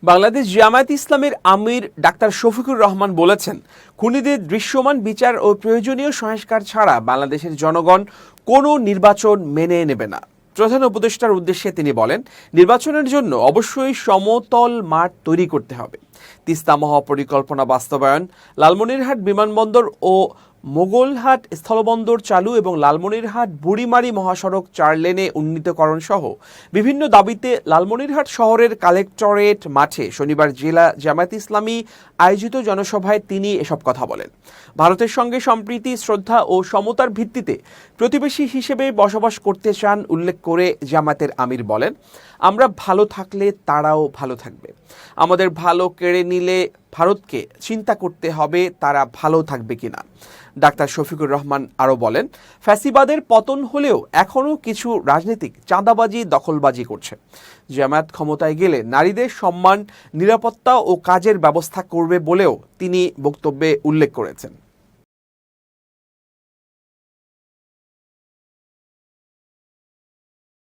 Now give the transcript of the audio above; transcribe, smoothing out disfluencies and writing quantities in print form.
বাংলাদেশ জামায়াতে ইসলামের আমির ডাক্তার শফিকুর রহমান বলেছেন, খুনিদের দৃশ্যমান বিচার ও প্রয়োজনীয় সংস্কার ছাড়া বাংলাদেশের জনগণ কোনো নির্বাচন মেনে নেবে না। প্রধান উপদেষ্টার উদ্দেশ্যে তিনি বলেন, নির্বাচনের জন্য অবশ্যই সমতল মাঠ তৈরি করতে হবে। তিস্তা মহাপরিকল্পনা বাস্তবায়ন, লালমনিরহাট বিমানবন্দর ও মোগলহাট স্থলবন্দর চালু এবং লালমনিরহাট বুড়িমারি মহাসড়ক 4 লেনে উন্নীতকরণ সহ বিভিন্ন দাবিতে লালমনিরহাট শহরের কালেক্টরেট মাঠে শনিবার জেলা জামায়াতে ইসলামী আয়োজিত জনসভায় তিনি এসব কথা বলেন। ভারতের সঙ্গে সম্প্রীতি, শ্রদ্ধা ও সমতার ভিত্তিতে প্রতিবেশী হিসেবে বসবাস করতে চান উল্লেখ করে জামায়াতের আমির বলেন, আমরা ভালো থাকলে তারাও ভালো থাকবে। আমাদের ভালো কেড়ে নিলে ভারতকে চিন্তা করতে হবে তারা ভালো থাকবে কিনা। ডাক্তার শফিকুর রহমান আরও বলেন, ফ্যাসিবাদের পতন হলেও এখনও কিছু রাজনীতিক চাঁদাবাজি, দখলবাজি করছে। জামায়াত ক্ষমতায় গেলে নারীদের সম্মান, নিরাপত্তা ও কাজের ব্যবস্থা করবে বলেও তিনি বক্তব্যে উল্লেখ করেছেন।